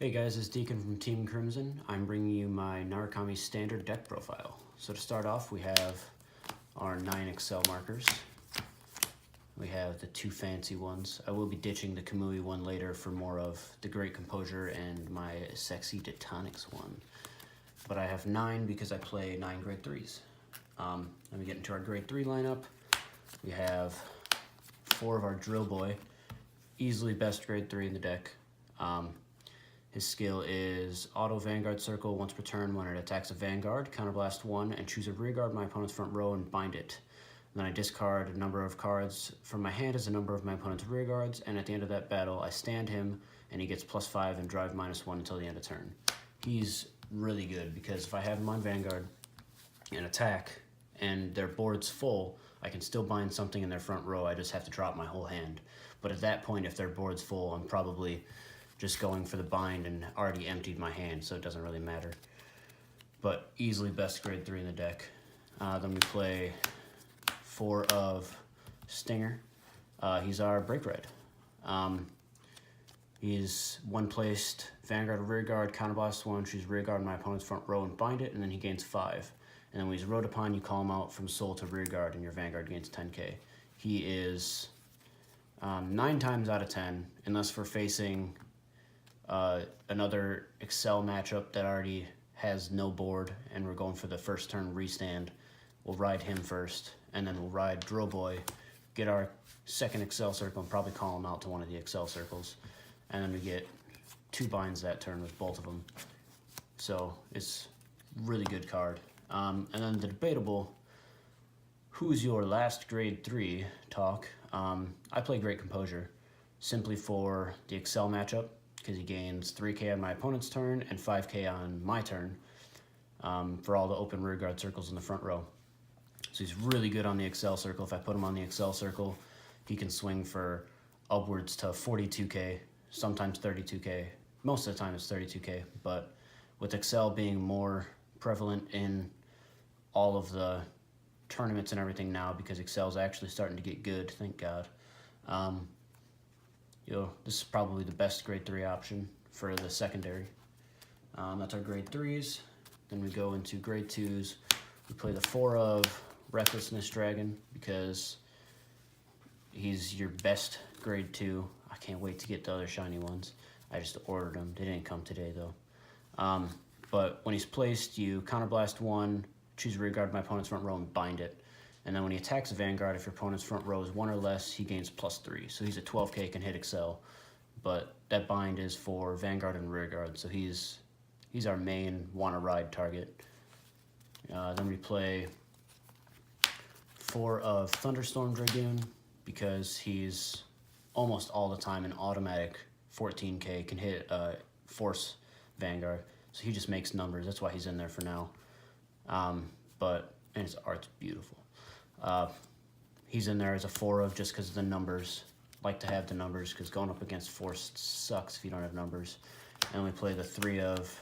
Hey guys, it's Deacon from Team Crimson. I'm bringing you my Narukami standard deck profile. So to start off, we have our 9 Excel markers. We have the 2 fancy ones. I will be ditching the Kamui one later for more of the Great Composure and my sexy Detonics one. But I have 9 because I play 9 grade 3s. Let me get into our grade 3 lineup. We have 4 of our Drill Boy, easily best grade 3 in the deck. His skill is Auto Vanguard Circle once per turn when it attacks a Vanguard, Counterblast 1, and choose a rearguard my opponent's front row and bind it. And then I discard a number of cards from my hand as a number of my opponent's rearguards, and at the end of that battle, I stand him, and he gets +5 and drive -1 until the end of turn. He's really good because if I have him on Vanguard and attack, and their board's full, I can still bind something in their front row, I just have to drop my whole hand. But at that point, if their board's full, I'm probably just going for the bind and already emptied my hand, so it doesn't really matter. But easily best grade 3 in the deck. Then we play 4 of Stinger. He's our Break Red. He's one placed Vanguard or Rearguard, Counterblast 1, choose Rearguard my opponent's front row and bind it, and then he gains 5. And then when he's rode upon, you call him out from Soul to Rearguard, and your Vanguard gains 10k. He is 9 times out of 10, unless we're facing another Excel matchup that already has no board and we're going for the first turn restand. We'll ride him first, and then we'll ride Drill Boy, get our second Excel circle, and probably call him out to one of the Excel circles. And then we get 2 binds that turn with both of them. So it's really good card. And then the debatable, who's your last grade 3 talk. I play Great Composure simply for the Excel matchup, because he gains 3k on my opponent's turn and 5k on my turn for all the open rearguard circles in the front row. So he's really good on the Excel circle. If I put him on the Excel circle, he can swing for upwards to 42k, sometimes 32k. Most of the time it's 32k, but with Excel being more prevalent in all of the tournaments and everything now, because Excel's actually starting to get good, thank God. This is probably the best grade 3 option for the secondary. That's our grade 3s. Then we go into grade 2s. We play the 4 of Recklessness Dragon because he's your best grade 2. I can't wait to get the other shiny ones. I just ordered them. They didn't come today though. But when he's placed, you Counterblast 1, choose Rearguard my opponent's front row and bind it. And then when he attacks a Vanguard, if your opponent's front row is 1 or less, he gains +3. So he's a 12k, can hit Excel. But that bind is for Vanguard and Rearguard, so he's our main wanna-ride target. Then we play 4 of Thunderstorm Dragoon, because he's almost all the time an automatic 14k, can hit Force Vanguard. So he just makes numbers, that's why he's in there for now. And his art's beautiful. He's in there as a 4 of just because of the numbers. Like to have the numbers because going up against Force sucks if you don't have numbers. And we play the 3 of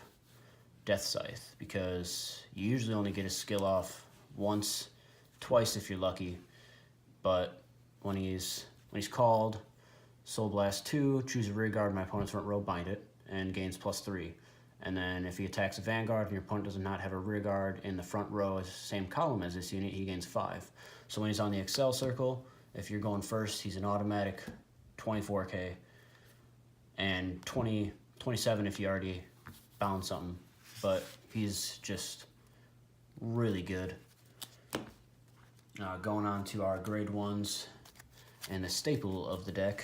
Death Scythe because you usually only get his skill off once, twice if you're lucky. But when he's called, Soul Blast 2, choose a Rearguard my opponent's front row, bind it, and gains +3. And then if he attacks a Vanguard and your opponent does not have a Rearguard in the front row, same column as this unit, he gains 5. So when he's on the Excel circle, if you're going first, he's an automatic 24k, and 27 if you already bound something. But he's just really good. Going on to our grade 1s, and the staple of the deck,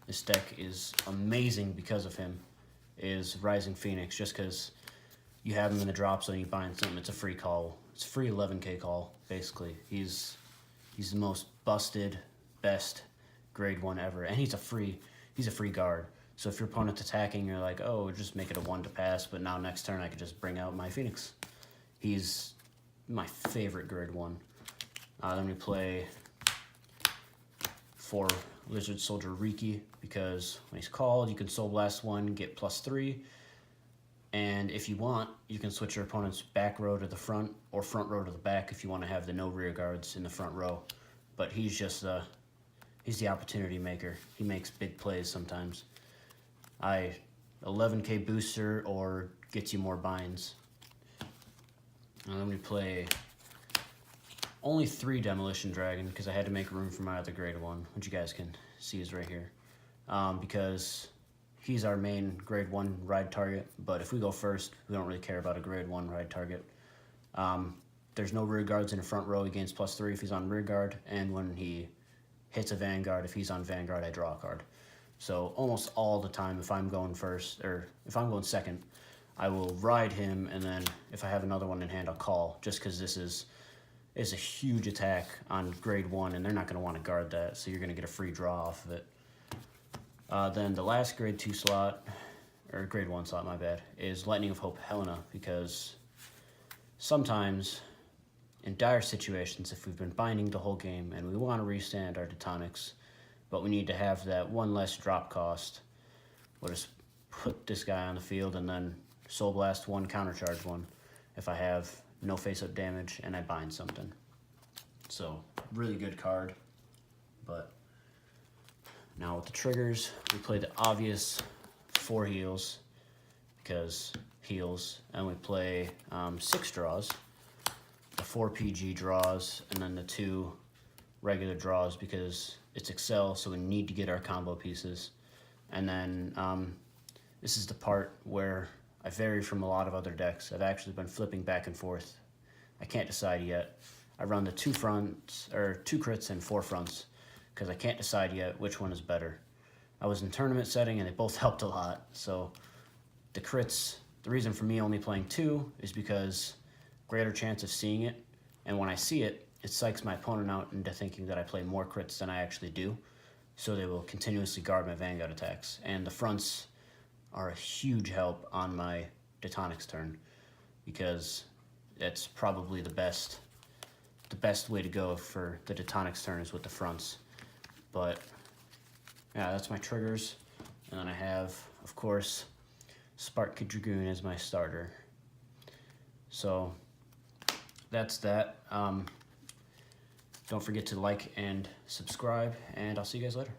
this deck is amazing because of him, is Rising Phoenix, just because you have him in the drop zone, you bind something, it's a free call. It's a free 11k call, basically. He's the most busted, best grade 1 ever, and he's a free guard. So if your opponent's attacking, you're like, oh, just make it a 1 to pass, but now next turn I could just bring out my Phoenix. He's my favorite grade 1. Then we play 4 Lizard Soldier Riki, because when he's called, you can Soul Blast 1, get +3. And if you want, you can switch your opponent's back row to the front or front row to the back if you want to have the no rear guards in the front row. But he's just he's the opportunity maker. He makes big plays sometimes. I 11k booster or gets you more binds. And then we play only 3 Demolition Dragon because I had to make room for my other grade 1, which you guys can see is right here. Because he's our main grade 1 ride target, but if we go first, we don't really care about a grade 1 ride target. There's no rear guards in the front row. He gains +3 if he's on rear guard, and when he hits a Vanguard, if he's on Vanguard, I draw a card. So almost all the time, if I'm going first, or if I'm going second, I will ride him, and then if I have another one in hand, I'll call, just because this is a huge attack on grade 1, and they're not going to want to guard that, so you're going to get a free draw off of it. Then the last grade 2 slot, or grade 1 slot, my bad, is Lightning of Hope Helena, because sometimes in dire situations, if we've been binding the whole game and we want to restand our Detonics, but we need to have that one less drop cost, we'll just put this guy on the field and then Soul Blast 1, Countercharge 1 if I have no face-up damage and I bind something. So, really good card. But now with the triggers, we play the obvious 4 heals, because heals, and we play 6 draws, the 4 PG draws, and then the 2 regular draws because it's Excel, so we need to get our combo pieces. And then this is the part where I vary from a lot of other decks. I've actually been flipping back and forth. I can't decide yet. I run the 2 fronts, or 2 crits and 4 fronts, because I can't decide yet which one is better. I was in tournament setting and they both helped a lot. So the crits, the reason for me only playing 2 is because greater chance of seeing it, and when I see it, it psychs my opponent out into thinking that I play more crits than I actually do, so they will continuously guard my Vanguard attacks. And the fronts are a huge help on my Detonics turn, because it's probably the best way to go for the Detonics turn is with the fronts. But yeah, that's my triggers. And then I have, of course, Spark Dragoon as my starter. So that's that. Don't forget to like and subscribe, and I'll see you guys later.